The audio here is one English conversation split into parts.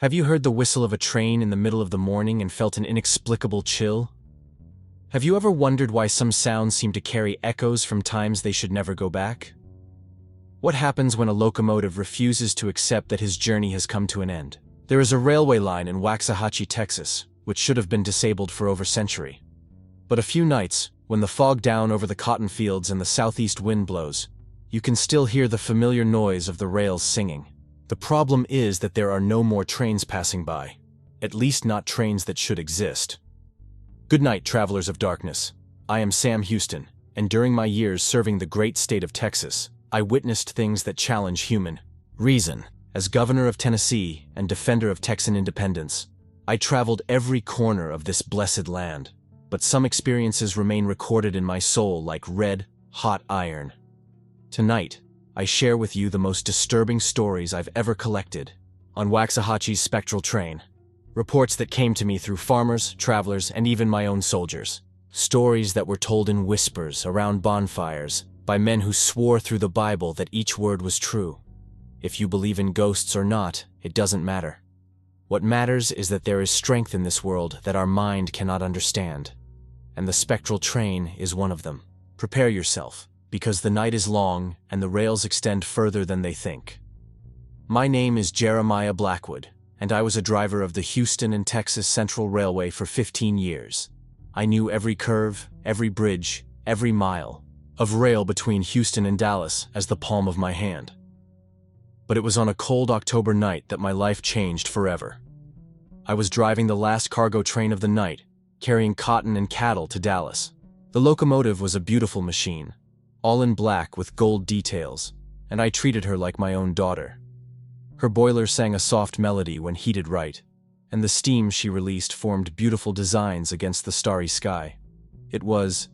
Have you heard the whistle of a train in the middle of the morning and felt an inexplicable chill? Have you ever wondered why some sounds seem to carry echoes from times they should never go back? What happens when a locomotive refuses to accept that his journey has come to an end? There is a railway line in Waxahachie, Texas, which should have been disabled for over a century. But a few nights, when the fog down over the cotton fields and the southeast wind blows, you can still hear the familiar noise of the rails singing. The problem is that there are no more trains passing by, at least not trains that should exist. Good night, travelers of darkness. I am Sam Houston, and during my years serving the great state of Texas, I witnessed things that challenge human reason. As governor of Tennessee and defender of Texan independence, I traveled every corner of this blessed land, but some experiences remain recorded in my soul like red, hot iron. Tonight, I share with you the most disturbing stories I've ever collected on Waxahachie's Spectral Train. Reports that came to me through farmers, travelers, and even my own soldiers. Stories that were told in whispers around bonfires by men who swore through the Bible that each word was true. If you believe in ghosts or not, it doesn't matter. What matters is that there is strength in this world that our mind cannot understand. And the Spectral Train is one of them. Prepare yourself, because the night is long and the rails extend further than they think. My name is Jeremiah Blackwood, and I was a driver of the Houston and Texas Central Railway for 15 years. I knew every curve, every bridge, every mile of rail between Houston and Dallas as the palm of my hand. But it was on a cold October night that my life changed forever. I was driving the last cargo train of the night, carrying cotton and cattle to Dallas. The locomotive was a beautiful machine, all in black with gold details, and I treated her like my own daughter. Her boiler sang a soft melody when heated right, and the steam she released formed beautiful designs against the starry sky. It was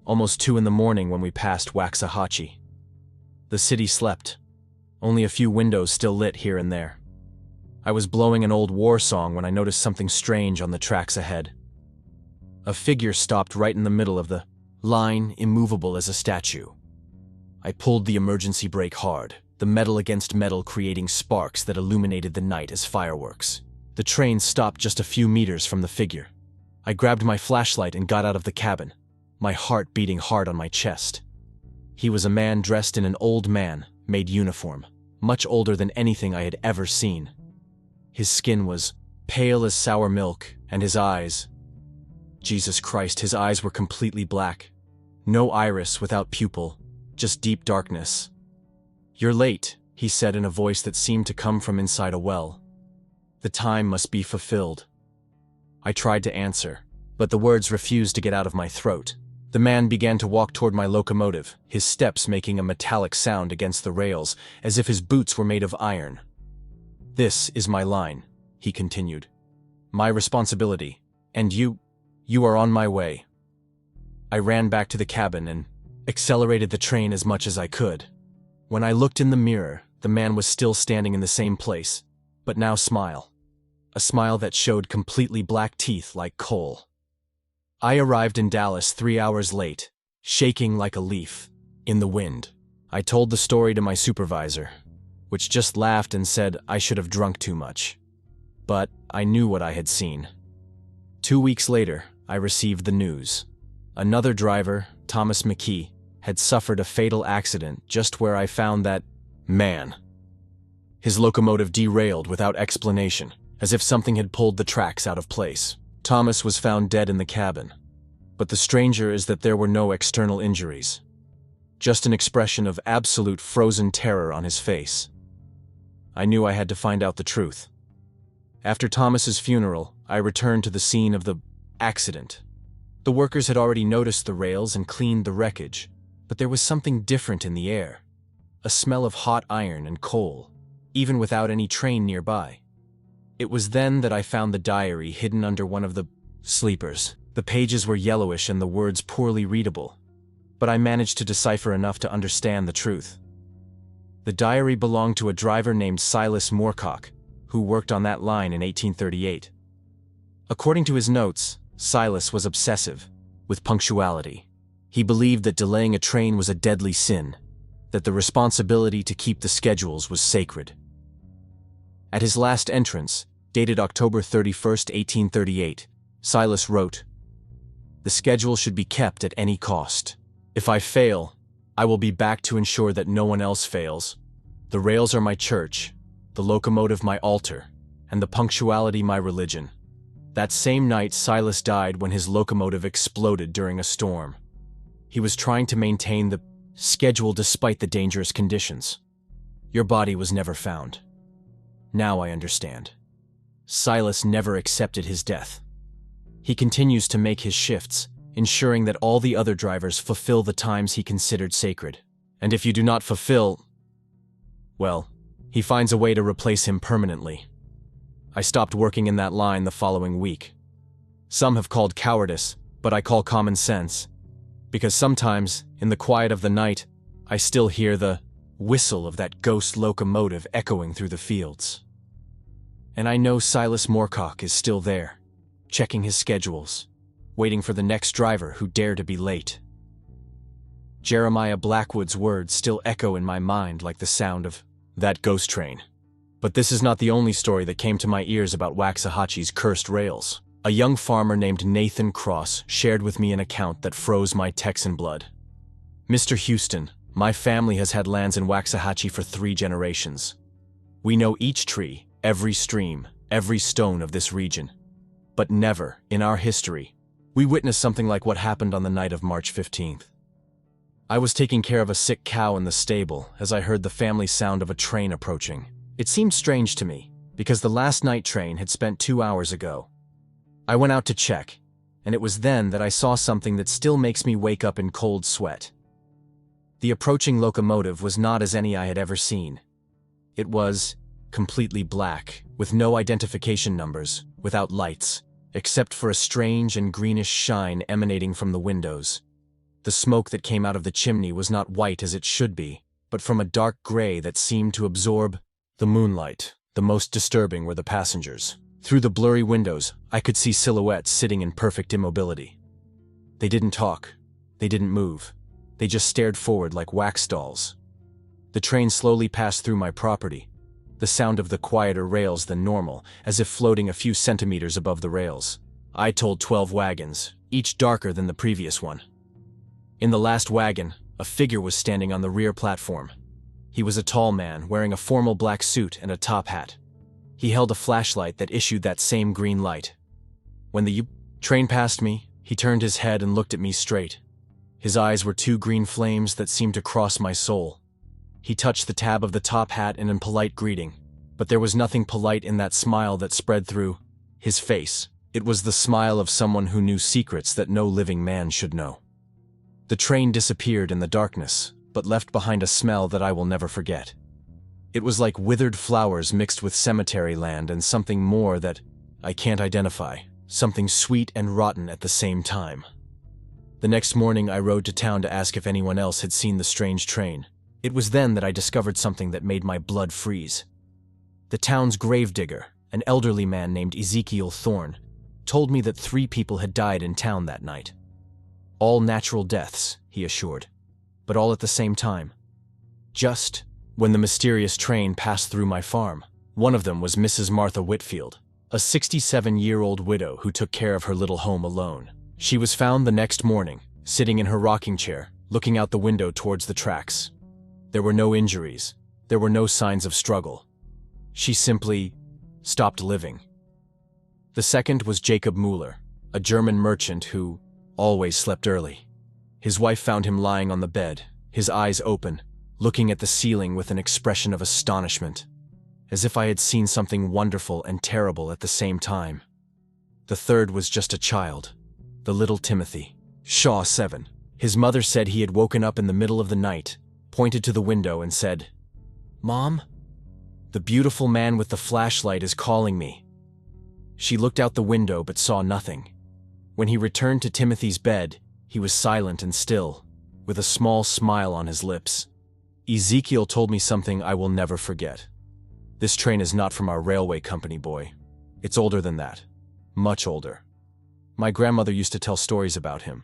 almost 2 in the morning when we passed Waxahachie. The city slept, only a few windows still lit here and there. I was blowing an old war song when I noticed something strange on the tracks ahead. A figure stopped right in the middle of the line, immovable as a statue. I pulled the emergency brake hard, the metal against metal creating sparks that illuminated the night as fireworks. The train stopped just a few meters from the figure. I grabbed my flashlight and got out of the cabin, my heart beating hard on my chest. He was a man dressed in an old man-made uniform, much older than anything I had ever seen. His skin was pale as sour milk, and his eyes, Jesus Christ, his eyes were completely black. No iris without pupil, just deep darkness. "You're late," he said in a voice that seemed to come from inside a well. "The time must be fulfilled." I tried to answer, but the words refused to get out of my throat. The man began to walk toward my locomotive, his steps making a metallic sound against the rails, as if his boots were made of iron. "This is my line," he continued. "My responsibility, and you are on my way." I ran back to the cabin and accelerated the train as much as I could. When I looked in the mirror, the man was still standing in the same place, but now a smile that showed completely black teeth like coal. I arrived in Dallas 3 hours late, shaking like a leaf in the wind. I told the story to my supervisor, which just laughed and said I should have drunk too much. But I knew what I had seen. 2 weeks later, I received the news. Another driver, Thomas McKee, had suffered a fatal accident just where I found that man. His locomotive derailed without explanation, as if something had pulled the tracks out of place. Thomas was found dead in the cabin. But the stranger is that there were no external injuries. Just an expression of absolute frozen terror on his face. I knew I had to find out the truth. After Thomas's funeral, I returned to the scene of the accident. The workers had already noticed the rails and cleaned the wreckage, but there was something different in the air. A smell of hot iron and coal, even without any train nearby. It was then that I found the diary hidden under one of the sleepers. The pages were yellowish and the words poorly readable, but I managed to decipher enough to understand the truth. The diary belonged to a driver named Silas Moorcock, who worked on that line in 1838. According to his notes, Silas was obsessive with punctuality. He believed that delaying a train was a deadly sin, that the responsibility to keep the schedules was sacred. At his last entrance, Dated October 31st, 1838, Silas wrote, "The schedule should be kept at any cost. If I fail, I will be back to ensure that no one else fails. The rails are my church, the locomotive my altar, and the punctuality my religion." That same night, Silas died when his locomotive exploded during a storm. He was trying to maintain the schedule despite the dangerous conditions. Your body was never found. Now I understand. Silas never accepted his death. He continues to make his shifts, ensuring that all the other drivers fulfill the times he considered sacred. And if you do not fulfill, well, he finds a way to replace him permanently. I stopped working in that line the following week. Some have called cowardice, but I call common sense. Because sometimes, in the quiet of the night, I still hear the whistle of that ghost locomotive echoing through the fields. And I know Silas Moorcock is still there, checking his schedules, waiting for the next driver who dare to be late. Jeremiah Blackwood's words still echo in my mind like the sound of that ghost train. But this is not the only story that came to my ears about Waxahachie's cursed rails. A young farmer named Nathan Cross shared with me an account that froze my Texan blood. "Mr. Houston, my family has had lands in Waxahachie for 3 generations. We know each tree, every stream, every stone of this region. But never, in our history, we witnessed something like what happened on the night of March 15th. I was taking care of a sick cow in the stable as I heard the family sound of a train approaching. It seemed strange to me, because the last night train had spent 2 hours ago. I went out to check, and it was then that I saw something that still makes me wake up in cold sweat. The approaching locomotive was not as any I had ever seen. It was completely black, with no identification numbers, without lights, except for a strange and greenish shine emanating from the windows. The smoke that came out of the chimney was not white as it should be, but from a dark gray that seemed to absorb the moonlight. The most disturbing were the passengers. Through the blurry windows, I could see silhouettes sitting in perfect immobility. They didn't talk. They didn't move. They just stared forward like wax dolls. The train slowly passed through my property, the sound of the quieter rails than normal, as if floating a few centimeters above the rails. I told 12 wagons, each darker than the previous one. In the last wagon, a figure was standing on the rear platform. He was a tall man, wearing a formal black suit and a top hat. He held a flashlight that issued that same green light. When the train passed me, he turned his head and looked at me straight. His eyes were 2 green flames that seemed to cross my soul. He touched the tab of the top hat in a polite greeting, but there was nothing polite in that smile that spread through his face. It was the smile of someone who knew secrets that no living man should know. The train disappeared in the darkness, but left behind a smell that I will never forget. It was like withered flowers mixed with cemetery land and something more that I can't identify, something sweet and rotten at the same time. The next morning I rode to town to ask if anyone else had seen the strange train. It was then that I discovered something that made my blood freeze. The town's gravedigger, an elderly man named Ezekiel Thorne, told me that 3 people had died in town that night. All natural deaths, he assured, but all at the same time. Just when the mysterious train passed through my farm. One of them was Mrs. Martha Whitfield, a 67-year-old widow who took care of her little home alone. She was found the next morning, sitting in her rocking chair, looking out the window towards the tracks. There were no injuries. There were no signs of struggle. She simply stopped living. The second was Jacob Mueller, a German merchant who always slept early. His wife found him lying on the bed, his eyes open, looking at the ceiling with an expression of astonishment, as if I had seen something wonderful and terrible at the same time. The third was just a child, the little Timothy, Shaw 7. His mother said he had woken up in the middle of the night, pointed to the window and said, "Mom, the beautiful man with the flashlight is calling me." She looked out the window but saw nothing. When he returned to Timothy's bed, he was silent and still, with a small smile on his lips. Ezekiel told me something I will never forget. This train is not from our railway company, boy. It's older than that. Much older. My grandmother used to tell stories about him.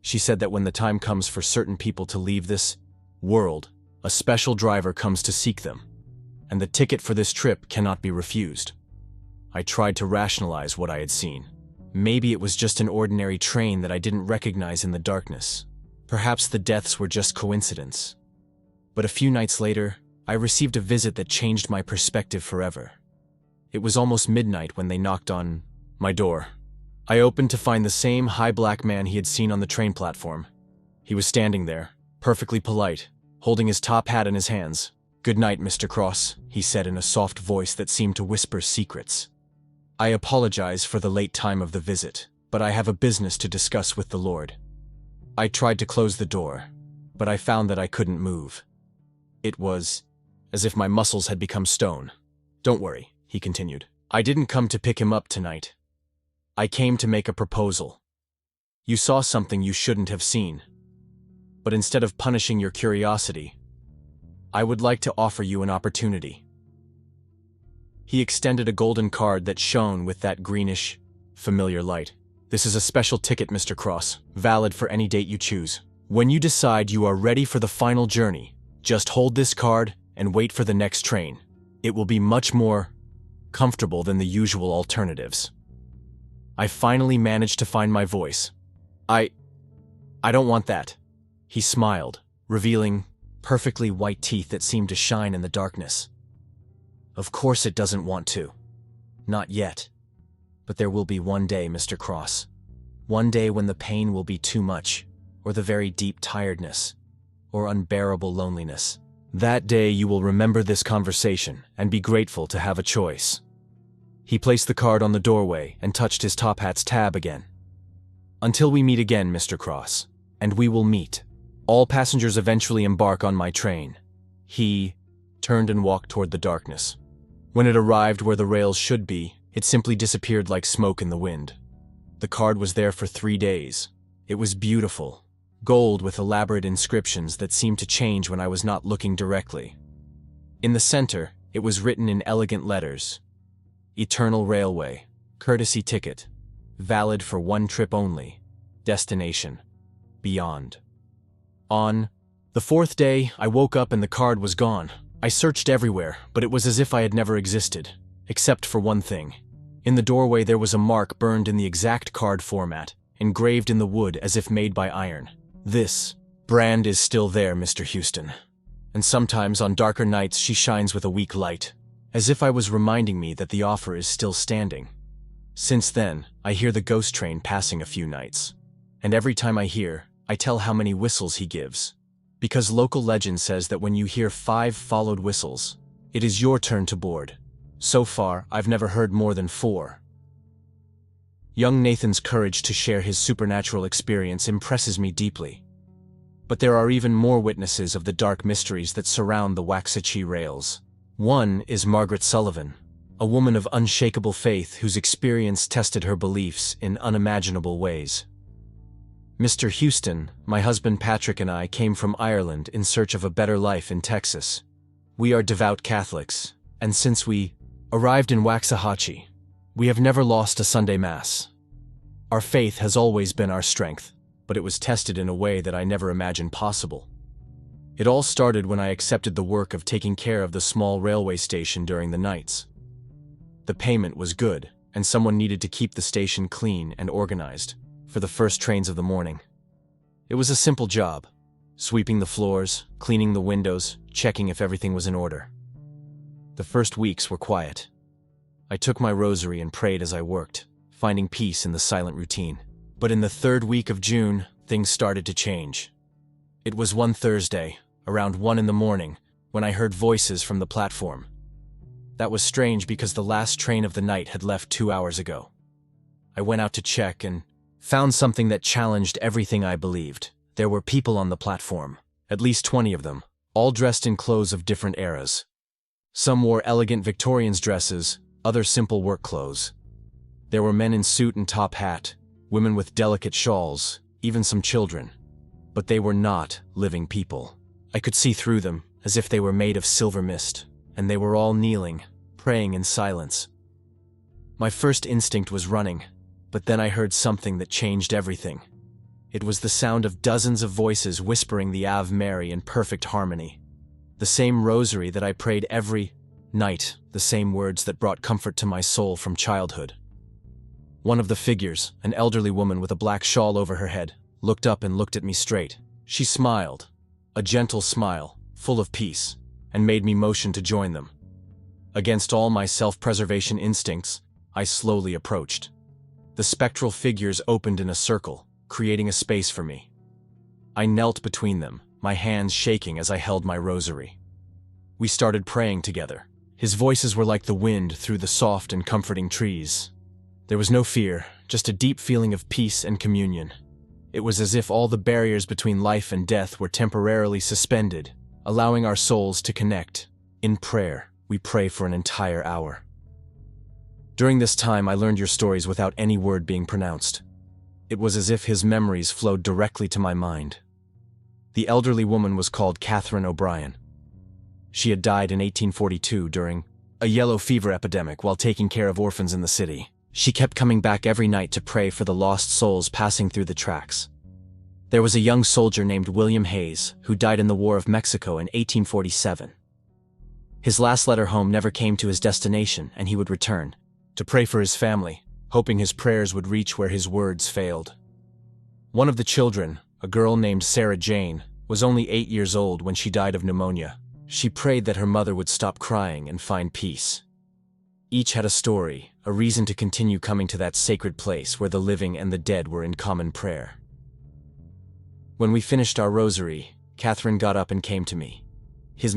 She said that when the time comes for certain people to leave this world, a special driver comes to seek them, and the ticket for this trip cannot be refused. I tried to rationalize what I had seen. Maybe it was just an ordinary train that I didn't recognize in the darkness. Perhaps the deaths were just coincidence. But a few nights later, I received a visit that changed my perspective forever. It was almost midnight when they knocked on my door. I opened to find the same high black man he had seen on the train platform. He was standing there, perfectly polite, holding his top hat in his hands. "Good night, Mr. Cross," he said in a soft voice that seemed to whisper secrets. "I apologize for the late time of the visit, but I have a business to discuss with the Lord." I tried to close the door, but I found that I couldn't move. It was as if my muscles had become stone. "Don't worry," he continued. "I didn't come to pick him up tonight. I came to make a proposal. You saw something you shouldn't have seen. But instead of punishing your curiosity, I would like to offer you an opportunity." He extended a golden card that shone with that greenish, familiar light. "This is a special ticket, Mr. Cross, valid for any date you choose. When you decide you are ready for the final journey, just hold this card and wait for the next train. It will be much more comfortable than the usual alternatives." I finally managed to find my voice. I don't want that." He smiled, revealing perfectly white teeth that seemed to shine in the darkness. "Of course it doesn't want to. Not yet. But there will be one day, Mr. Cross. One day when the pain will be too much, or the very deep tiredness, or unbearable loneliness. That day you will remember this conversation and be grateful to have a choice." He placed the card on the doorway and touched his top hat's tab again. "Until we meet again, Mr. Cross, and we will meet. All passengers eventually embark on my train." He turned and walked toward the darkness. When it arrived where the rails should be, it simply disappeared like smoke in the wind. The card was there for 3 days. It was beautiful, gold with elaborate inscriptions that seemed to change when I was not looking directly. In the center, it was written in elegant letters: "Eternal Railway, courtesy ticket, valid for 1 trip only, destination, beyond." On the 4th day, I woke up and the card was gone. I searched everywhere, but it was as if I had never existed, except for one thing. In the doorway there was a mark burned in the exact card format, engraved in the wood as if made by iron. "This brand is still there, Mr. Houston. And sometimes on darker nights she shines with a weak light, as if I was reminding me that the offer is still standing." Since then, I hear the ghost train passing a few nights. And every time I hear, I tell how many whistles he gives. Because local legend says that when you hear 5 followed whistles, it is your turn to board. So far, I've never heard more than 4. Young Nathan's courage to share his supernatural experience impresses me deeply. But there are even more witnesses of the dark mysteries that surround the Waxahachie rails. One is Margaret Sullivan, a woman of unshakable faith whose experience tested her beliefs in unimaginable ways. Mr. Houston, my husband Patrick, and I came from Ireland in search of a better life in Texas. We are devout Catholics, and since we arrived in Waxahachie, we have never lost a Sunday Mass. Our faith has always been our strength, but it was tested in a way that I never imagined possible. It all started when I accepted the work of taking care of the small railway station during the nights. The payment was good, and someone needed to keep the station clean and organized for the first trains of the morning. It was a simple job: sweeping the floors, cleaning the windows, checking if everything was in order. The first weeks were quiet. I took my rosary and prayed as I worked, finding peace in the silent routine. But in the 3rd week of June, things started to change. It was one Thursday, around 1 in the morning, when I heard voices from the platform. That was strange because the last train of the night had left 2 hours ago. I went out to check and found something that challenged everything I believed. There were people on the platform, at least 20 of them, all dressed in clothes of different eras. Some wore elegant Victorian dresses, others simple work clothes. There were men in suit and top hat, women with delicate shawls, even some children. But they were not living people. I could see through them, as if they were made of silver mist, and they were all kneeling, praying in silence. My first instinct was running, but then I heard something that changed everything. It was the sound of dozens of voices whispering the Ave Mary in perfect harmony. The same rosary that I prayed every Night, the same words that brought comfort to my soul from childhood. One of the figures, an elderly woman with a black shawl over her head, looked up and looked at me straight. She smiled, a gentle smile, full of peace, and made me motion to join them. Against all my self-preservation instincts, I slowly approached. The spectral figures opened in a circle, creating a space for me. I knelt between them, my hands shaking as I held my rosary. We started praying together. His voices were like the wind through the soft and comforting trees. There was no fear, just a deep feeling of peace and communion. It was as if all the barriers between life and death were temporarily suspended, allowing our souls to connect. In prayer, we pray for an entire hour. During this time, I learned your stories without any word being pronounced. It was as if his memories flowed directly to my mind. The elderly woman was called Catherine O'Brien. She had died in 1842 during a yellow fever epidemic while taking care of orphans in the city. She kept coming back every night to pray for the lost souls passing through the tracks. There was a young soldier named William Hayes who died in the War of Mexico in 1847. His last letter home never came to his destination, and he would return to pray for his family, hoping his prayers would reach where his words failed. One of the children, a girl named Sarah Jane, was only 8 years old when she died of pneumonia. She prayed that her mother would stop crying and find peace. Each had a story, a reason to continue coming to that sacred place where the living and the dead were in common prayer. When we finished our rosary, Catherine got up and came to me. His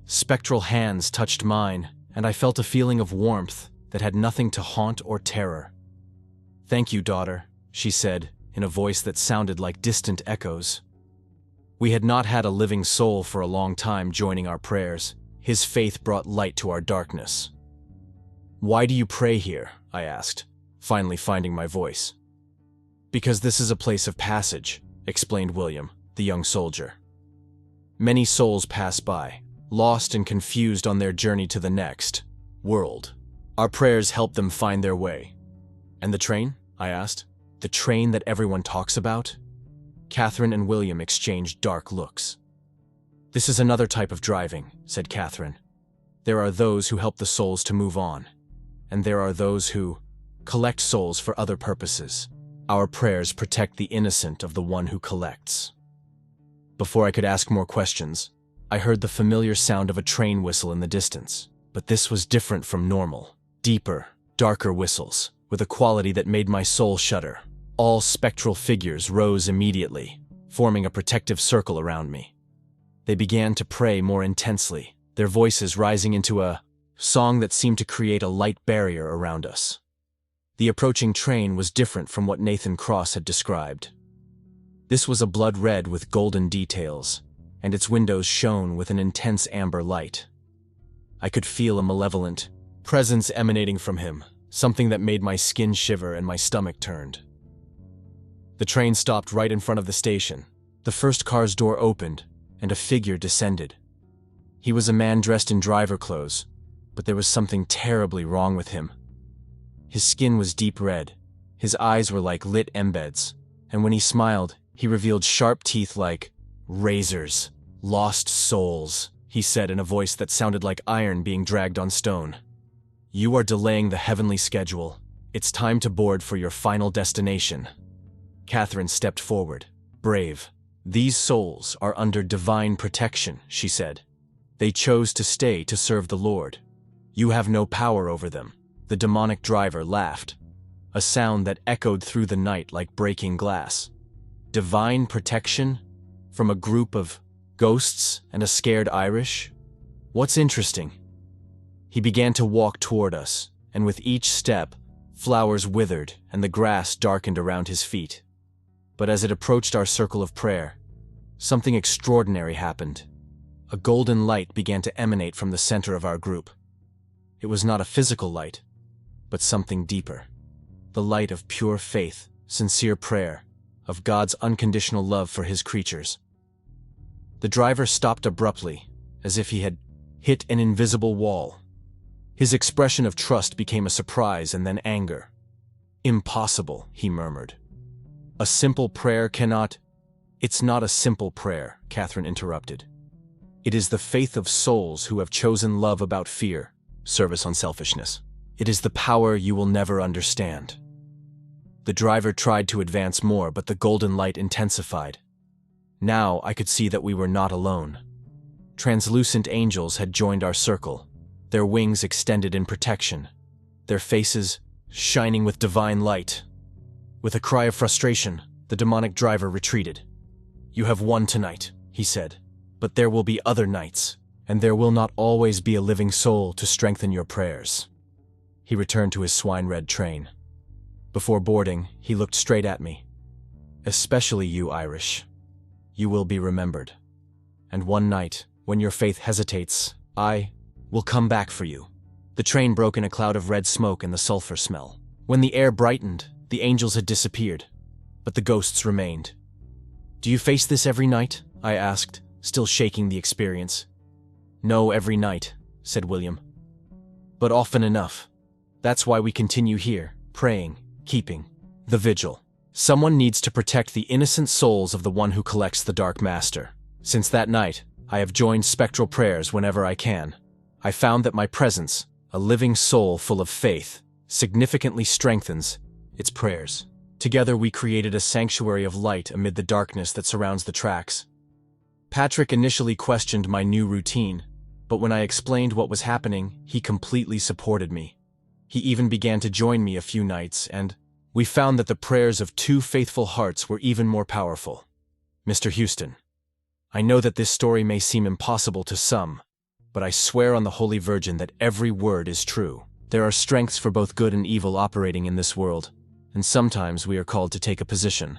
spectral hands touched mine, and I felt a feeling of warmth that had nothing to haunt or terror. "Thank you, daughter," she said, in a voice that sounded like distant echoes. We had not had a living soul for a long time joining our prayers. His faith brought light to our darkness. "Why do you pray here?" I asked, finally finding my voice. "Because this is a place of passage," explained William, the young soldier. "Many souls pass by, lost and confused on their journey to the next world. Our prayers help them find their way." "And the train?" I asked. "The train that everyone talks about?" Catherine and William exchanged dark looks. "This is another type of driving," said Catherine. "There are those who help the souls to move on, and there are those who collect souls for other purposes. Our prayers protect the innocent of the one who collects." Before I could ask more questions, I heard the familiar sound of a train whistle in the distance. But this was different from normal. Deeper, darker whistles, with a quality that made my soul shudder. All spectral figures rose immediately, forming a protective circle around me. They began to pray more intensely, their voices rising into a song that seemed to create a light barrier around us. The approaching train was different from what Nathan Cross had described. This was a blood red with golden details, and its windows shone with an intense amber light. I could feel a malevolent presence emanating from him, something that made my skin shiver and my stomach turned. The train stopped right in front of the station. The first car's door opened, and a figure descended. He was a man dressed in driver clothes, but there was something terribly wrong with him. His skin was deep red, his eyes were like lit embeds, and when he smiled, he revealed sharp teeth like razors. "Lost souls," he said in a voice that sounded like iron being dragged on stone. "You are delaying the heavenly schedule. It's time to board for your final destination." Catherine stepped forward, brave. "These souls are under divine protection," she said. "They chose to stay to serve the Lord. You have no power over them." The demonic driver laughed, a sound that echoed through the night like breaking glass. Divine protection? From a group of ghosts and a scared Irish? What's interesting? He began to walk toward us, and with each step, flowers withered and the grass darkened around his feet. But as it approached our circle of prayer, something extraordinary happened. A golden light began to emanate from the center of our group. It was not a physical light, but something deeper. The light of pure faith, sincere prayer, of God's unconditional love for his creatures. The driver stopped abruptly, as if he had hit an invisible wall. His expression of trust became a surprise and then anger. "Impossible," he murmured. "A simple prayer cannot—" "It's not a simple prayer," Catherine interrupted. It is the faith of souls who have chosen love about fear, service on selfishness. It is the power you will never understand. The driver tried to advance more, but the golden light intensified. Now I could see that we were not alone. Translucent angels had joined our circle, their wings extended in protection, their faces shining with divine light. With a cry of frustration, the demonic driver retreated. "You have won tonight," he said, "but there will be other nights, and there will not always be a living soul to strengthen your prayers." He returned to his swine-red train. Before boarding, he looked straight at me. "Especially you, Irish. You will be remembered. And one night, when your faith hesitates, I will come back for you." The train broke in a cloud of red smoke and the sulfur smell. When the air brightened, the angels had disappeared, but the ghosts remained. "Do you face this every night?" I asked, still shaking the experience. "No, every night," said William. "But often enough. That's why we continue here, praying, keeping the vigil. Someone needs to protect the innocent souls of the one who collects the Dark Master. Since that night, I have joined spectral prayers whenever I can. I found that my presence, a living soul full of faith, significantly strengthens its prayers. Together we created a sanctuary of light amid the darkness that surrounds the tracks. Patrick initially questioned my new routine, but when I explained what was happening, he completely supported me. He even began to join me a few nights, and we found that the prayers of two faithful hearts were even more powerful. Mr. Houston, I know that this story may seem impossible to some, but I swear on the Holy Virgin that every word is true. There are strengths for both good and evil operating in this world, and sometimes we are called to take a position.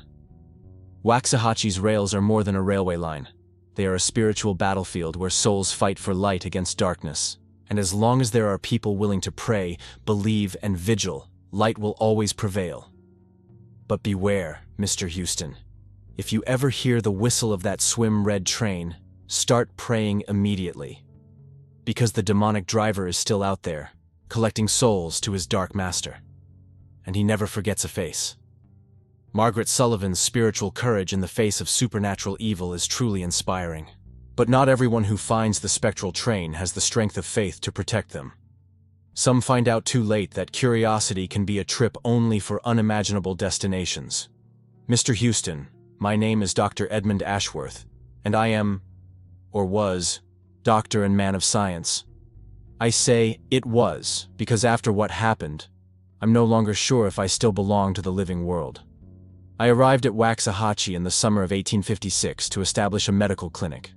Waxahachie's rails are more than a railway line. They are a spiritual battlefield where souls fight for light against darkness. And as long as there are people willing to pray, believe, and vigil, light will always prevail. But beware, Mr. Houston. If you ever hear the whistle of that swim-red train, start praying immediately. Because the demonic driver is still out there, collecting souls to his dark master. And he never forgets a face. Margaret Sullivan's spiritual courage in the face of supernatural evil is truly inspiring. But not everyone who finds the spectral train has the strength of faith to protect them. Some find out too late that curiosity can be a trip only for unimaginable destinations. Mr. Houston, my name is Dr. Edmund Ashworth, and I am, or was, doctor and man of science. I say it was, because after what happened, I'm no longer sure if I still belong to the living world. I arrived at Waxahachie in the summer of 1856 to establish a medical clinic.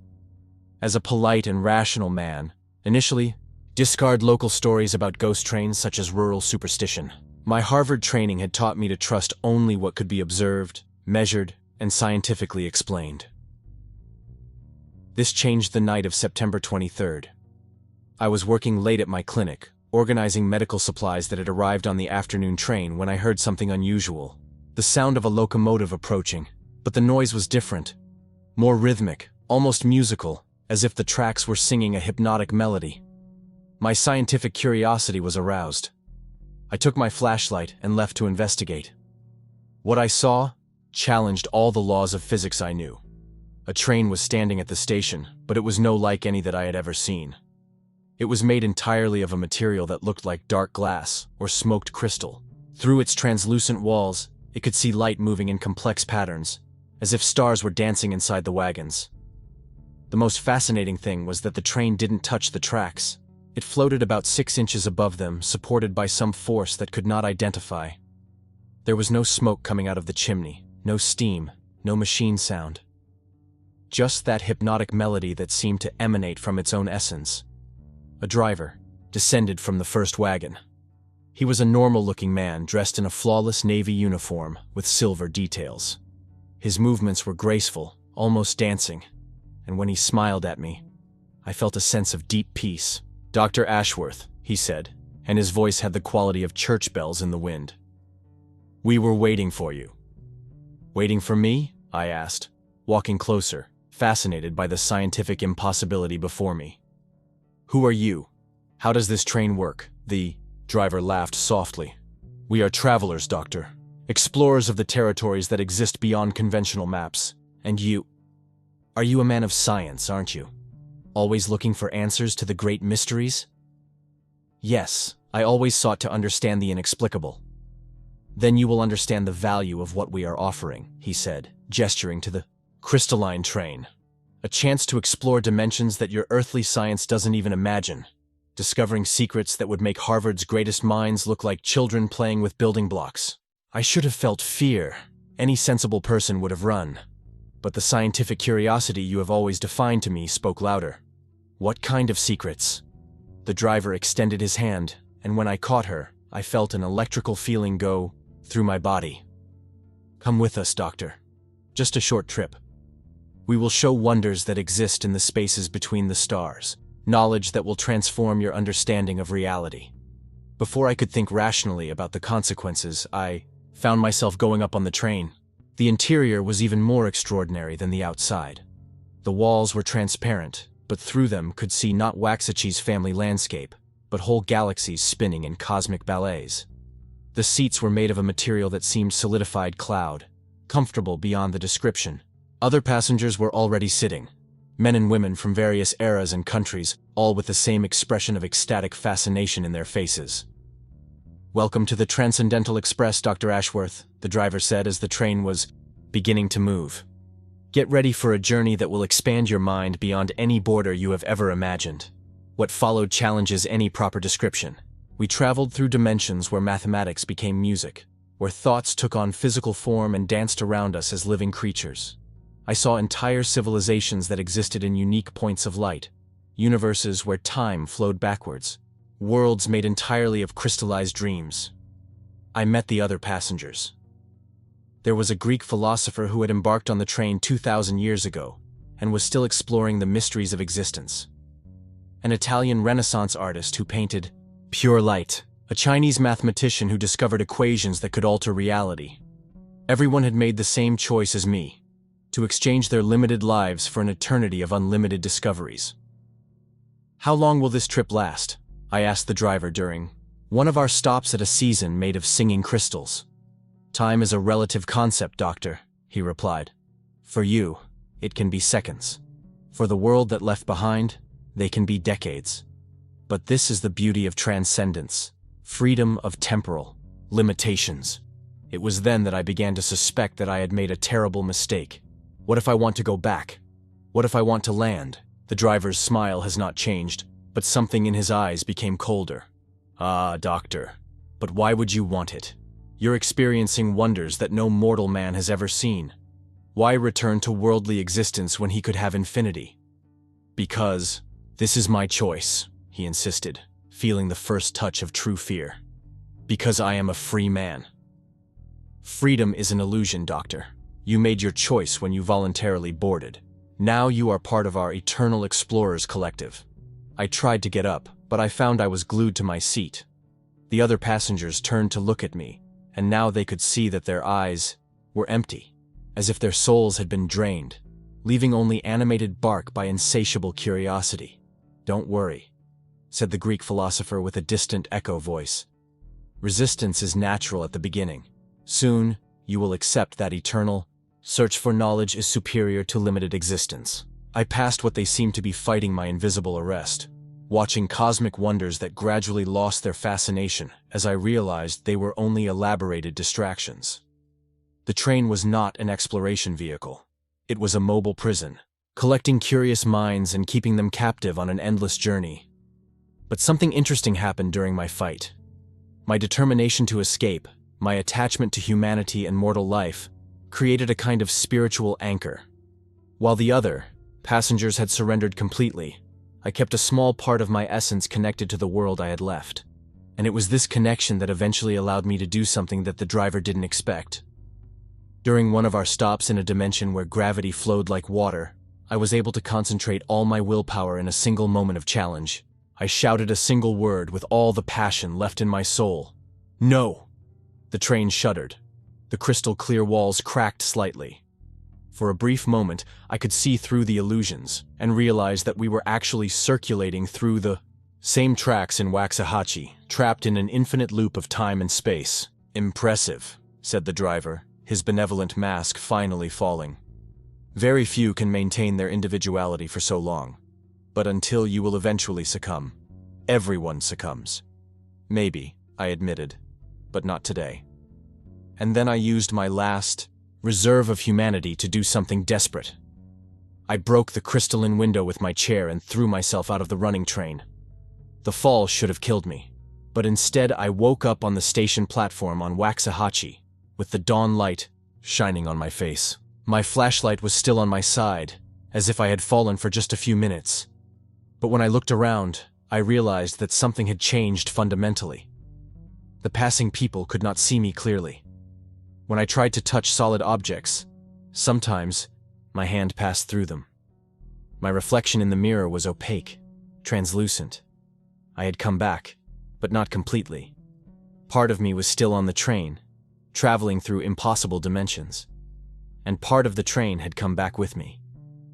As a polite and rational man, initially, discard local stories about ghost trains such as rural superstition. My Harvard training had taught me to trust only what could be observed, measured, and scientifically explained. This changed the night of September 23rd. I was working late at my clinic, organizing medical supplies that had arrived on the afternoon train when I heard something unusual. The sound of a locomotive approaching, but the noise was different. More rhythmic, almost musical, as if the tracks were singing a hypnotic melody. My scientific curiosity was aroused. I took my flashlight and left to investigate. What I saw challenged all the laws of physics I knew. A train was standing at the station, but it was no like any that I had ever seen. It was made entirely of a material that looked like dark glass or smoked crystal. Through its translucent walls, it could see light moving in complex patterns, as if stars were dancing inside the wagons. The most fascinating thing was that the train didn't touch the tracks. It floated about 6 inches above them, supported by some force that could not identify. There was no smoke coming out of the chimney, no steam, no machine sound. Just that hypnotic melody that seemed to emanate from its own essence. A driver descended from the first wagon. He was a normal-looking man dressed in a flawless navy uniform with silver details. His movements were graceful, almost dancing, and when he smiled at me, I felt a sense of deep peace. "Dr. Ashworth," he said, and his voice had the quality of church bells in the wind. "We were waiting for you." "Waiting for me?" I asked, walking closer, fascinated by the scientific impossibility before me. "Who are you? How does this train work?" The driver laughed softly. "We are travelers, Doctor. Explorers of the territories that exist beyond conventional maps. And you? Are you a man of science, aren't you?" always looking for answers to the great mysteries? Yes, I always sought to understand the inexplicable. Then you will understand the value of what we are offering, he said, gesturing to the crystalline train. A chance to explore dimensions that your earthly science doesn't even imagine. Discovering secrets that would make Harvard's greatest minds look like children playing with building blocks. I should have felt fear. Any sensible person would have run. But the scientific curiosity you have always defined to me spoke louder. What kind of secrets? The driver extended his hand, and when I caught her, I felt an electrical feeling go through my body. Come with us, Doctor. Just a short trip. We will show wonders that exist in the spaces between the stars, knowledge that will transform your understanding of reality. Before I could think rationally about the consequences, I found myself going up on the train. The interior was even more extraordinary than the outside. The walls were transparent, but through them could see not Waxahachie's family landscape, but whole galaxies spinning in cosmic ballets. The seats were made of a material that seemed solidified cloud, comfortable beyond the description. Other passengers were already sitting, men and women from various eras and countries, all with the same expression of ecstatic fascination in their faces. Welcome to the Transcendental Express, Dr. Ashworth, the driver said as the train was beginning to move. Get ready for a journey that will expand your mind beyond any border you have ever imagined. What followed challenges any proper description. We traveled through dimensions where mathematics became music, where thoughts took on physical form and danced around us as living creatures. I saw entire civilizations that existed in unique points of light, universes where time flowed backwards, worlds made entirely of crystallized dreams. I met the other passengers. There was a Greek philosopher who had embarked on the train 2,000 years ago and was still exploring the mysteries of existence. An Italian Renaissance artist who painted pure light, a Chinese mathematician who discovered equations that could alter reality. Everyone had made the same choice as me, to exchange their limited lives for an eternity of unlimited discoveries. How long will this trip last? I asked the driver during one of our stops at a season made of singing crystals. Time is a relative concept, Doctor, he replied. For you, it can be seconds. For the world that left behind, they can be decades. But this is the beauty of transcendence, freedom of temporal limitations. It was then that I began to suspect that I had made a terrible mistake. What if I want to go back? What if I want to land? The driver's smile has not changed, but something in his eyes became colder. Ah, Doctor, but why would you want it? You're experiencing wonders that no mortal man has ever seen. Why return to worldly existence when he could have infinity? Because this is my choice, he insisted, feeling the first touch of true fear. Because I am a free man. Freedom is an illusion, Doctor. You made your choice when you voluntarily boarded. Now you are part of our Eternal Explorers Collective. I tried to get up, but I found I was glued to my seat. The other passengers turned to look at me, and now they could see that their eyes were empty, as if their souls had been drained, leaving only animated bark by insatiable curiosity. Don't worry, said the Greek philosopher with a distant echo voice. Resistance is natural at the beginning. Soon, you will accept that eternal search for knowledge is superior to limited existence. I passed what they seemed to be fighting my invisible arrest, watching cosmic wonders that gradually lost their fascination as I realized they were only elaborated distractions. The train was not an exploration vehicle. It was a mobile prison, collecting curious minds and keeping them captive on an endless journey. But something interesting happened during my fight. My determination to escape, my attachment to humanity and mortal life, created a kind of spiritual anchor. While the other passengers had surrendered completely, I kept a small part of my essence connected to the world I had left. And it was this connection that eventually allowed me to do something that the driver didn't expect. During one of our stops in a dimension where gravity flowed like water, I was able to concentrate all my willpower in a single moment of challenge. I shouted a single word with all the passion left in my soul. No! The train shuddered. The crystal clear walls cracked slightly. For a brief moment, I could see through the illusions and realized that we were actually circulating through the same tracks in Waxahachie, trapped in an infinite loop of time and space. Impressive, said the driver, his benevolent mask finally falling. Very few can maintain their individuality for so long. But until you will eventually succumb. Everyone succumbs. Maybe, I admitted, but not today. And then I used my last reserve of humanity to do something desperate. I broke the crystalline window with my chair and threw myself out of the running train. The fall should have killed me, but instead I woke up on the station platform on Waxahachie, with the dawn light shining on my face. My flashlight was still on my side, as if I had fallen for just a few minutes. But when I looked around, I realized that something had changed fundamentally. The passing people could not see me clearly. When I tried to touch solid objects, sometimes my hand passed through them. My reflection in the mirror was opaque, translucent. I had come back, but not completely. Part of me was still on the train, traveling through impossible dimensions. And part of the train had come back with me.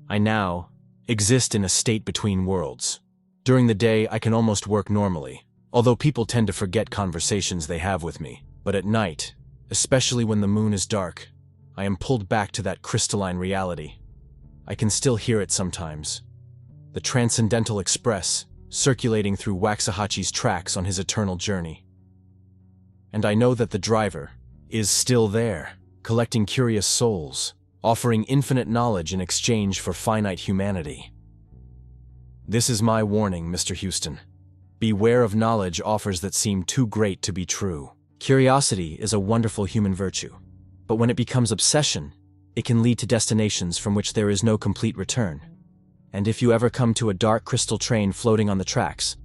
I now exist in a state between worlds. During the day, I can almost work normally, although people tend to forget conversations they have with me. But at night, especially when the moon is dark, I am pulled back to that crystalline reality. I can still hear it sometimes. The Transcendental Express circulating through Waxahachie's tracks on his eternal journey. And I know that the driver is still there, collecting curious souls, offering infinite knowledge in exchange for finite humanity. This is my warning, Mr. Houston. Beware of knowledge offers that seem too great to be true. Curiosity is a wonderful human virtue, but when it becomes obsession, it can lead to destinations from which there is no complete return. And if you ever come to a dark crystal train floating on the tracks,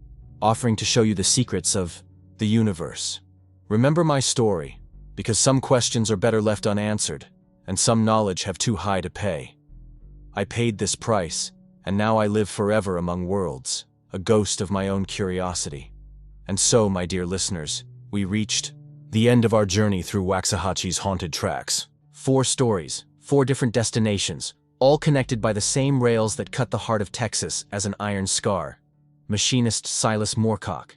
offering to show you the secrets of the universe, remember my story, because some questions are better left unanswered, and some knowledge have too high to pay. I paid this price, and now I live forever among worlds, a ghost of my own curiosity. And so, my dear listeners, we reached the end of our journey through Waxahachie's haunted tracks. 4 stories, 4 different destinations, all connected by the same rails that cut the heart of Texas as an iron scar. Machinist Silas Moorcock,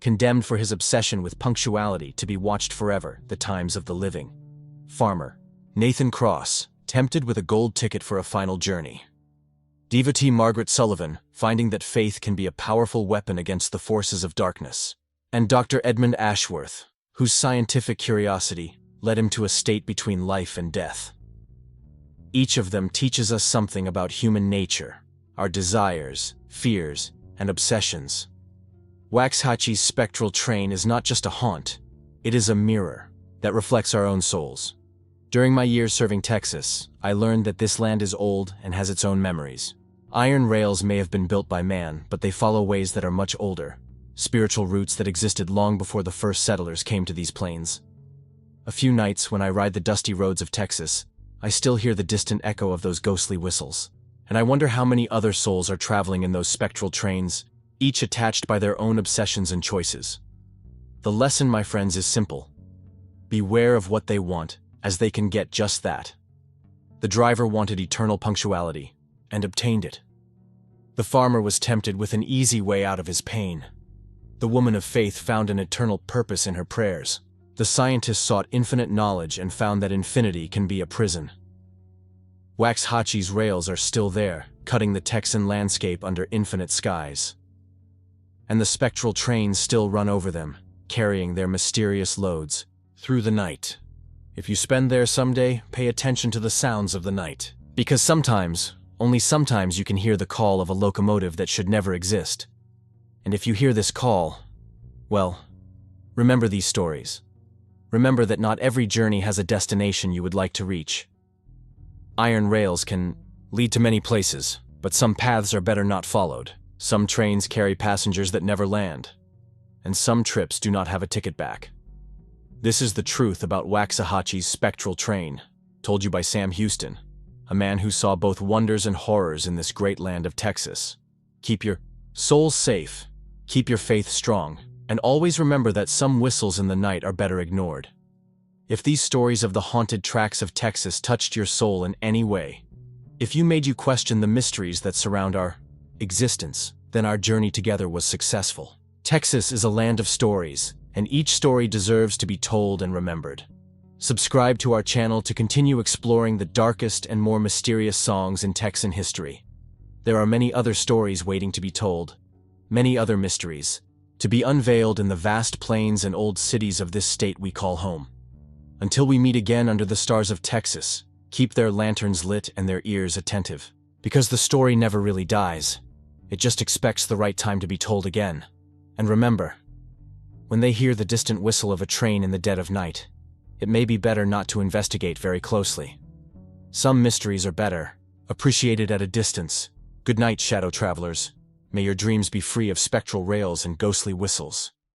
condemned for his obsession with punctuality to be watched forever, the times of the living. Farmer Nathan Cross, tempted with a gold ticket for a final journey. Devotee Margaret Sullivan, finding that faith can be a powerful weapon against the forces of darkness. And Dr. Edmund Ashworth, whose scientific curiosity led him to a state between life and death. Each of them teaches us something about human nature, our desires, fears, and obsessions. Waxahachie's Spectral Train is not just a haunt, it is a mirror that reflects our own souls. During my years serving Texas, I learned that this land is old and has its own memories. Iron rails may have been built by man, but they follow ways that are much older, spiritual roots that existed long before the first settlers came to these plains. A few nights when I ride the dusty roads of Texas, I still hear the distant echo of those ghostly whistles, and I wonder how many other souls are traveling in those spectral trains, each attached by their own obsessions and choices. The lesson, my friends, is simple. Beware of what they want, as they can get just that. The driver wanted eternal punctuality, and obtained it. The farmer was tempted with an easy way out of his pain. The woman of faith found an eternal purpose in her prayers. The scientist sought infinite knowledge and found that infinity can be a prison. Waxahachie's rails are still there, cutting the Texan landscape under infinite skies. And the spectral trains still run over them, carrying their mysterious loads through the night. If you spend there someday, pay attention to the sounds of the night. Because sometimes, only sometimes, you can hear the call of a locomotive that should never exist. And if you hear this call, well, remember these stories. Remember that not every journey has a destination you would like to reach. Iron rails can lead to many places, but some paths are better not followed. Some trains carry passengers that never land, and some trips do not have a ticket back. This is the truth about Waxahachie's Spectral Train, told you by Sam Houston, a man who saw both wonders and horrors in this great land of Texas. Keep your souls safe, keep your faith strong, and always remember that some whistles in the night are better ignored. If these stories of the haunted tracks of Texas touched your soul in any way, if you made you question the mysteries that surround our existence, then our journey together was successful. Texas is a land of stories, and each story deserves to be told and remembered. Subscribe to our channel to continue exploring the darkest and more mysterious songs in Texan history. There are many other stories waiting to be told, many other mysteries, to be unveiled in the vast plains and old cities of this state we call home. Until we meet again under the stars of Texas, keep their lanterns lit and their ears attentive. Because the story never really dies. It just expects the right time to be told again. And remember, when they hear the distant whistle of a train in the dead of night, it may be better not to investigate very closely. Some mysteries are better, appreciated at a distance. Good night, shadow travelers. May your dreams be free of spectral rails and ghostly whistles.